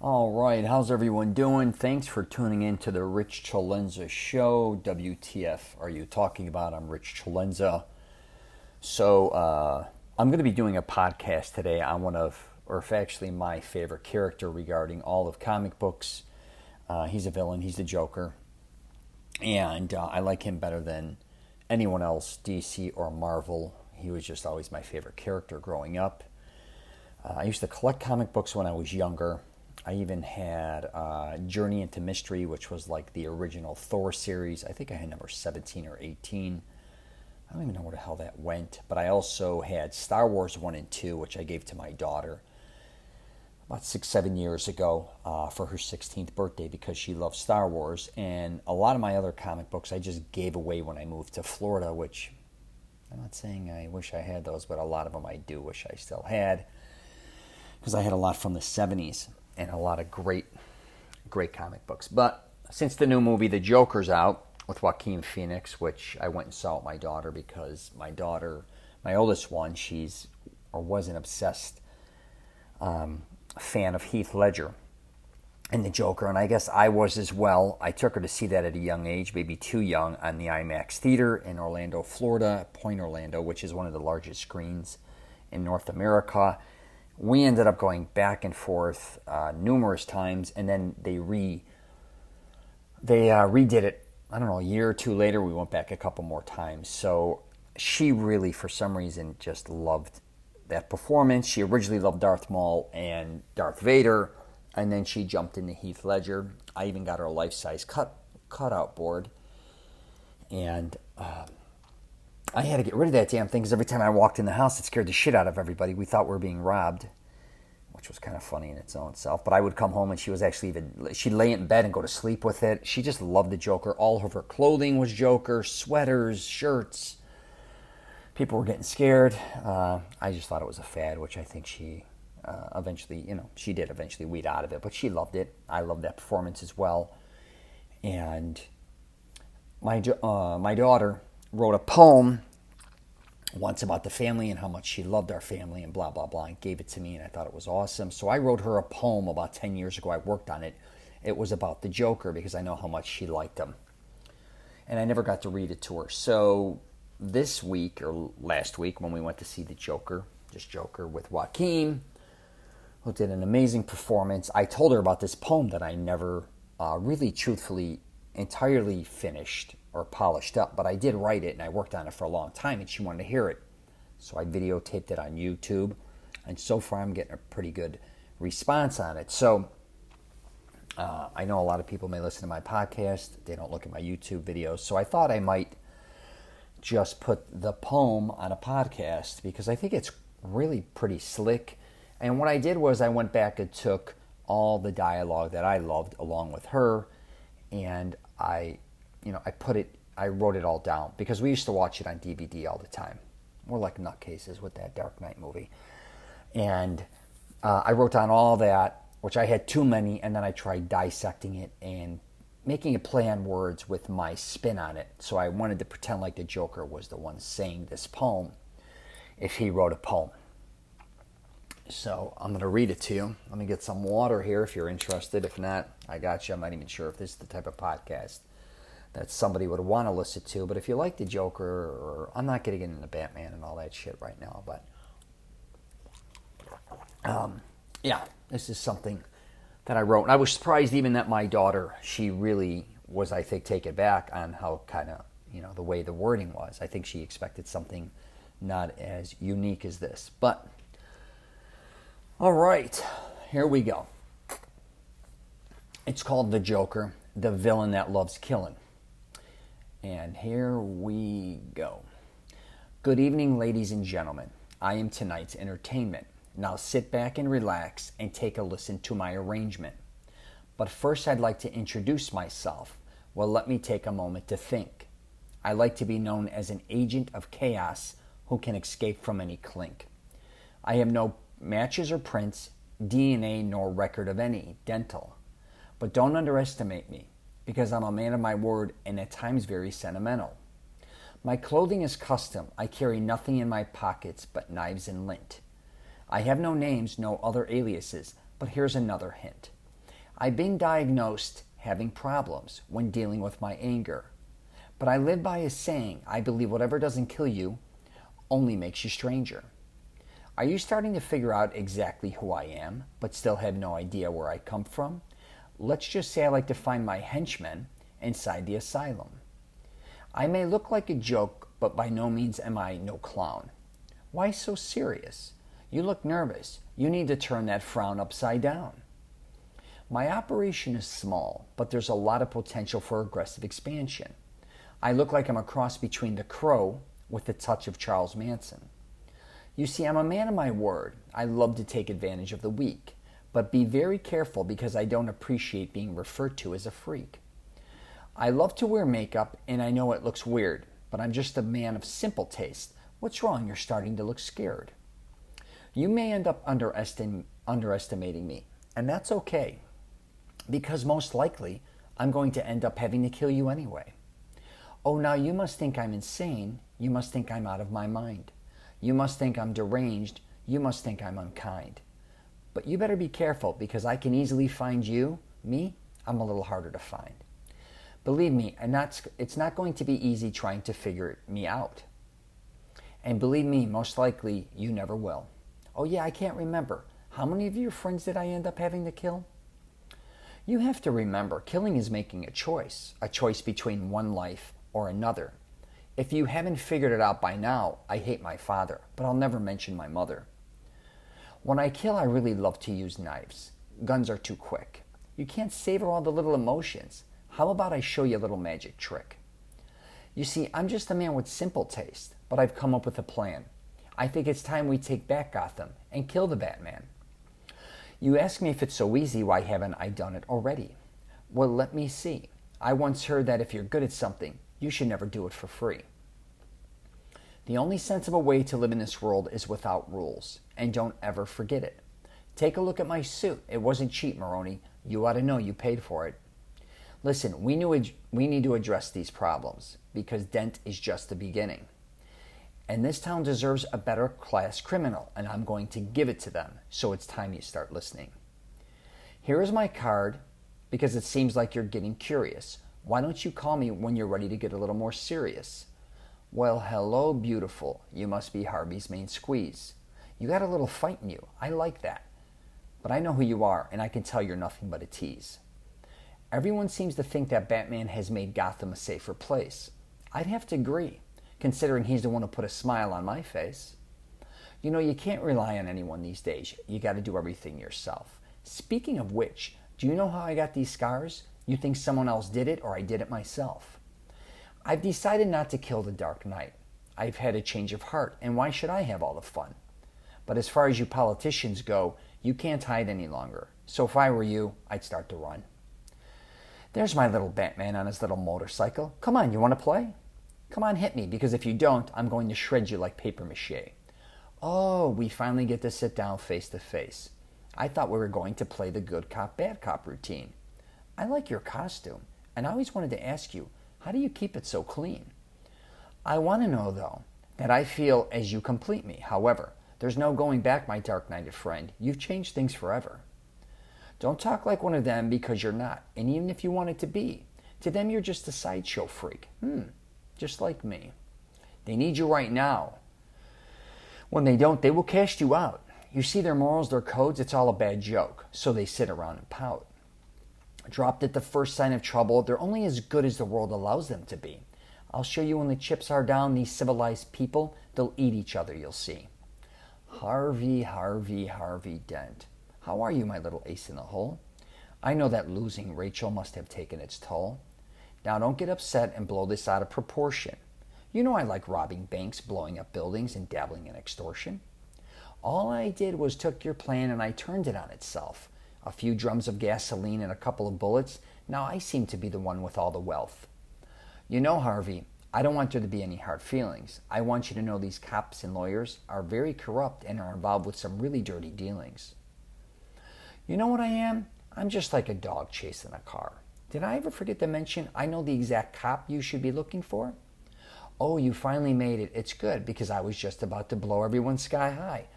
All right, how's everyone doing? Thanks for tuning in to the Rich Celenza show. WTF are you talking about? I'm Rich Celenza. I'm going to be doing a podcast today on actually my favorite character regarding all of comic books. He's a villain, he's the Joker. And I like him better than anyone else, DC or Marvel. He was just always my favorite character growing up. I used to collect comic books when I was younger. I even had Journey into Mystery, which was like the original Thor series. I think I had number 17 or 18. I don't even know where the hell that went. But I also had Star Wars 1 and 2, which I gave to my daughter about 6-7 years ago for her 16th birthday because she loves Star Wars. And a lot of my other comic books I just gave away when I moved to Florida, which I'm not saying I wish I had those, but a lot of them I do wish I still had because I had a lot from the 70s. And a lot of great comic books. But since the new movie The Joker's out with Joaquin Phoenix, which I went and saw with my daughter because my daughter, my oldest one, was an obsessed fan of Heath Ledger and The Joker, and I guess I was as well. I took her to see that at a young age, maybe too young, on the IMAX Theater in Orlando, Florida, Point Orlando, which is one of the largest screens in North America. We ended up going back and forth numerous times, and then they redid it. I don't know, a year or two later, we went back a couple more times. So she really, for some reason, just loved that performance. She originally loved Darth Maul and Darth Vader, and then she jumped into Heath Ledger. I even got her a life-size cutout board, and I had to get rid of that damn thing because every time I walked in the house, it scared the shit out of everybody. We thought we were being robbed, which was kind of funny in its own self. But I would come home and she'd lay in bed and go to sleep with it. She just loved the Joker. All of her clothing was Joker, sweaters, shirts. People were getting scared. I just thought it was a fad, which I think she she did eventually weed out of it. But she loved it. I loved that performance as well. And my daughter wrote a poem once about the family and how much she loved our family and blah, blah, blah, and gave it to me, and I thought it was awesome. So I wrote her a poem about 10 years ago. I worked on it. It was about the Joker because I know how much she liked him. And I never got to read it to her. So this week, or last week, when we went to see the Joker, just Joker with Joaquin, who did an amazing performance, I told her about this poem that I never really truthfully entirely finished or polished up, but I did write it and I worked on it for a long time and she wanted to hear it. So I videotaped it on YouTube, and so far I'm getting a pretty good response on it. So I know a lot of people may listen to my podcast, they don't look at my YouTube videos, so I thought I might just put the poem on a podcast because I think it's really pretty slick. And what I did was I went back and took all the dialogue that I loved along with her, and I wrote it all down because we used to watch it on DVD all the time. We're like nutcases with that Dark Knight movie. And I wrote down all that, which I had too many, and then I tried dissecting it and making a play on words with my spin on it. So I wanted to pretend like the Joker was the one saying this poem if he wrote a poem. So I'm going to read it to you. Let me get some water here if you're interested. If not, I got you. I'm not even sure if this is the type of podcast that somebody would want to listen to. But if you like the Joker, or I'm not going to get into Batman and all that shit right now. But this is something that I wrote. And I was surprised even that my daughter, she really was, I think, taken back on how kind of, the way the wording was. I think she expected something not as unique as this. But all right, here we go. It's called The Joker, the villain that loves killing. And here we go. Good evening, ladies and gentlemen. I am tonight's entertainment. Now sit back and relax and take a listen to my arrangement. But first I'd like to introduce myself. Well, let me take a moment to think. I like to be known as an agent of chaos who can escape from any clink. I have no matches or prints, DNA nor record of any dental. But don't underestimate me, because I'm a man of my word and at times very sentimental. My clothing is custom. I carry nothing in my pockets but knives and lint. I have no names, no other aliases, but here's another hint. I've been diagnosed having problems when dealing with my anger. But I live by a saying, I believe whatever doesn't kill you only makes you stranger. Are you starting to figure out exactly who I am, but still have no idea where I come from? Let's just say I like to find my henchmen inside the asylum. I may look like a joke, but by no means am I no clown. Why so serious? You look nervous. You need to turn that frown upside down. My operation is small, but there's a lot of potential for aggressive expansion. I look like I'm a cross between the Crow with a touch of Charles Manson. You see, I'm a man of my word. I love to take advantage of the weak, but be very careful because I don't appreciate being referred to as a freak. I love to wear makeup, and I know it looks weird, but I'm just a man of simple taste. What's wrong? You're starting to look scared. You may end up underestimating me, and that's okay, because most likely I'm going to end up having to kill you anyway. Oh, now you must think I'm insane. You must think I'm out of my mind. You must think I'm deranged. You must think I'm unkind. But you better be careful, because I can easily find you. Me, I'm a little harder to find. Believe me, it's not going to be easy trying to figure me out. And believe me, most likely you never will. Oh yeah, I can't remember. How many of your friends did I end up having to kill? You have to remember, killing is making a choice between one life or another. If you haven't figured it out by now, I hate my father, but I'll never mention my mother. When I kill, I really love to use knives. Guns are too quick. You can't savor all the little emotions. How about I show you a little magic trick? You see, I'm just a man with simple taste, but I've come up with a plan. I think it's time we take back Gotham and kill the Batman. You ask me if it's so easy, why haven't I done it already? Well, let me see. I once heard that if you're good at something, you should never do it for free. The only sensible way to live in this world is without rules, and don't ever forget it. Take a look at my suit. It wasn't cheap, Maroney. You ought to know you paid for it. Listen, we need to address these problems, because Dent is just the beginning. And this town deserves a better class criminal, and I'm going to give it to them, so it's time you start listening. Here is my card, because it seems like you're getting curious. Why don't you call me when you're ready to get a little more serious? Well, hello, beautiful. You must be Harvey's main squeeze. You got a little fight in you. I like that. But I know who you are, and I can tell you're nothing but a tease. Everyone seems to think that Batman has made Gotham a safer place. I'd have to agree, considering he's the one who put a smile on my face. You know, you can't rely on anyone these days. You got to do everything yourself. Speaking of which, do you know how I got these scars? You think someone else did it, or I did it myself? I've decided not to kill the Dark Knight. I've had a change of heart, and why should I have all the fun? But as far as you politicians go, you can't hide any longer. So if I were you, I'd start to run. There's my little Batman on his little motorcycle. Come on, you want to play? Come on, hit me, because if you don't, I'm going to shred you like paper mache. Oh, we finally get to sit down face to face. I thought we were going to play the good cop, bad cop routine. I like your costume, and I always wanted to ask you, how do you keep it so clean? I want to know, though, that I feel as you complete me. However, there's no going back, my dark-knighted friend. You've changed things forever. Don't talk like one of them, because you're not. And even if you wanted to be, to them you're just a sideshow freak. Just like me. They need you right now. When they don't, they will cast you out. You see their morals, their codes, it's all a bad joke. So they sit around and pout. Dropped at the first sign of trouble, they're only as good as the world allows them to be. I'll show you when the chips are down, these civilized people, they'll eat each other, you'll see. Harvey Dent. How are you, my little ace in the hole? I know that losing Rachel must have taken its toll. Now don't get upset and blow this out of proportion. You know I like robbing banks, blowing up buildings, and dabbling in extortion. All I did was took your plan and I turned it on itself. A few drums of gasoline and a couple of bullets. Now I seem to be the one with all the wealth. You know, Harvey, I don't want there to be any hard feelings. I want you to know these cops and lawyers are very corrupt and are involved with some really dirty dealings. You know what I am? I'm just like a dog chasing a car. Did I ever forget to mention I know the exact cop you should be looking for? Oh, you finally made it. It's good, because I was just about to blow everyone sky high.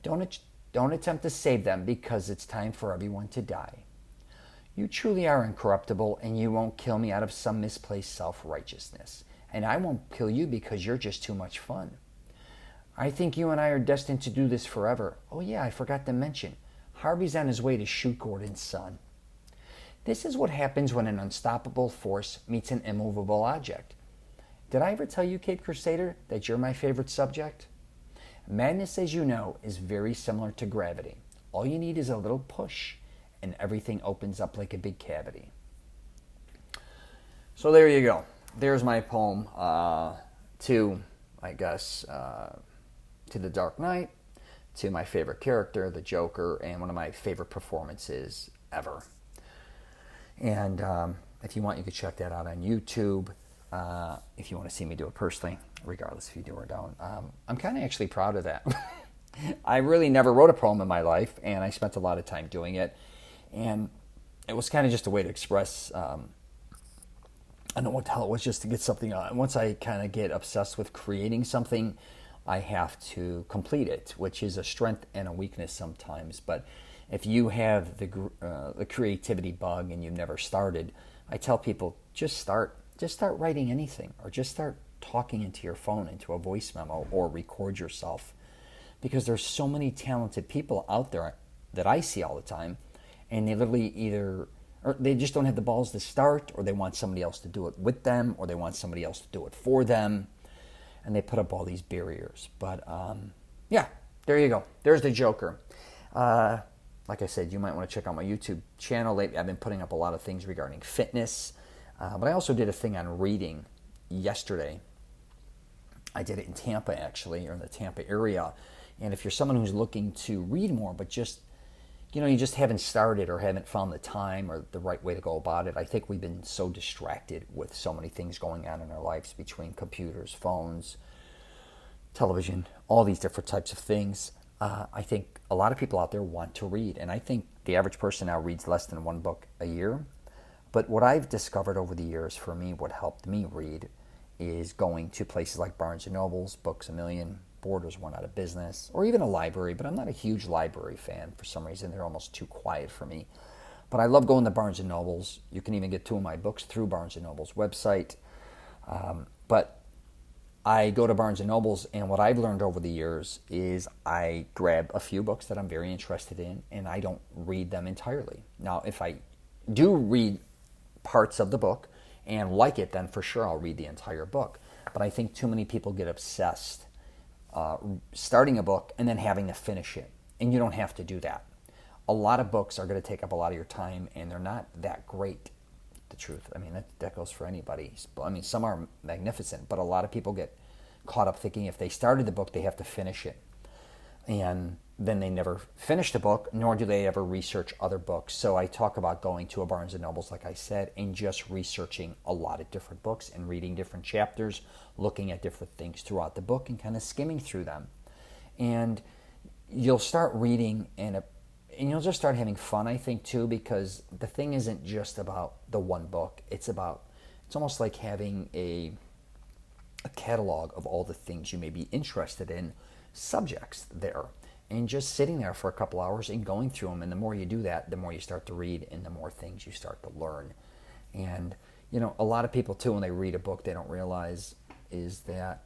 Don't attempt to save them, because it's time for everyone to die. You truly are incorruptible, and you won't kill me out of some misplaced self-righteousness. And I won't kill you because you're just too much fun. I think you and I are destined to do this forever. Oh yeah, I forgot to mention, Harvey's on his way to shoot Gordon's son. This is what happens when an unstoppable force meets an immovable object. Did I ever tell you, Cape Crusader, that you're my favorite subject? Madness, as you know, is very similar to gravity. All you need is a little push, and everything opens up like a big cavity. So there you go. There's my poem to The Dark Knight, to my favorite character, the Joker, and one of my favorite performances ever. And if you want, you can check that out on YouTube. If you want to see me do it personally, regardless if you do or don't. I'm kind of actually proud of that. I really never wrote a poem in my life, and I spent a lot of time doing it. And it was kind of just a way to express, I don't know what the hell it was, just to get something out. And once I kind of get obsessed with creating something, I have to complete it, which is a strength and a weakness sometimes. But if you have the creativity bug and you've never started, I tell people, just start writing anything, or just start talking into your phone, into a voice memo, or record yourself. Because there's so many talented people out there that I see all the time, and they literally or they just don't have the balls to start, or they want somebody else to do it with them, or they want somebody else to do it for them, and they put up all these barriers. But yeah, there you go. There's the Joker. Like I said, you might want to check out my YouTube channel. Lately, I've been putting up a lot of things regarding fitness, but I also did a thing on reading yesterday. I did it in Tampa, actually, or in the Tampa area. And if you're someone who's looking to read more, but just, you just haven't started or haven't found the time or the right way to go about it, I think we've been so distracted with so many things going on in our lives, between computers, phones, television, all these different types of things. I think a lot of people out there want to read, and I think the average person now reads less than one book a year. But what I've discovered over the years, for me, what helped me read, is going to places like Barnes & Noble's, Books A Million, Borders went out of business, or even a library, but I'm not a huge library fan for some reason. They're almost too quiet for me. But I love going to Barnes & Noble's. You can even get 2 of my books through Barnes & Noble's website. But I go to Barnes & Noble's, and what I've learned over the years is I grab a few books that I'm very interested in, and I don't read them entirely. Now, if I do read parts of the book and like it, then for sure I'll read the entire book. But I think too many people get obsessed starting a book and then having to finish it. And you don't have to do that. A lot of books are going to take up a lot of your time, and they're not that great, the truth. I mean, that goes for anybody. I mean, some are magnificent, but a lot of people get caught up thinking if they started the book, they have to finish it. And then they never finish the book, nor do they ever research other books. So I talk about going to a Barnes & Noble's, like I said, and just researching a lot of different books and reading different chapters, looking at different things throughout the book and kind of skimming through them. And you'll start reading, and you'll just start having fun, I think, too, because the thing isn't just about the one book. It's almost like having a catalog of all the things you may be interested in, subjects there, and just sitting there for a couple hours and going through them. And the more you do that, the more you start to read, and the more things you start to learn. And a lot of people too, when they read a book, they don't realize is that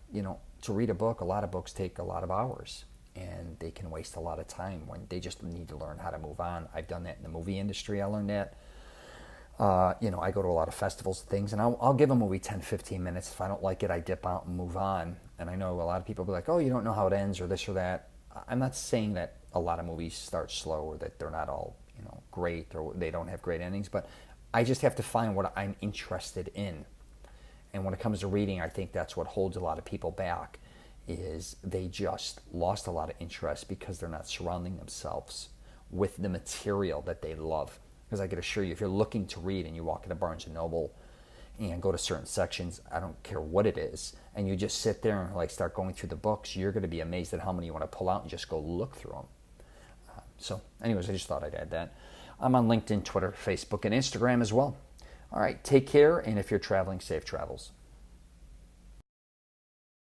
to read a book, a lot of books take a lot of hours, and they can waste a lot of time when they just need to learn how to move on. I've done that in the movie industry. I learned that. I go to a lot of festivals and things, and I'll give a movie 10, 15 minutes. If I don't like it, I dip out and move on. And I know a lot of people will be like, oh, you don't know how it ends, or this or that. I'm not saying that a lot of movies start slow, or that they're not all great, or they don't have great endings, but I just have to find what I'm interested in. And when it comes to reading, I think that's what holds a lot of people back, is they just lost a lot of interest because they're not surrounding themselves with the material that they love. Because I can assure you, if you're looking to read and you walk into Barnes & Noble and go to certain sections, I don't care what it is, and you just sit there and start going through the books, you're going to be amazed at how many you want to pull out and just go look through them. So anyways, I just thought I'd add that. I'm on LinkedIn, Twitter, Facebook, and Instagram as well. All right, take care, and if you're traveling, safe travels.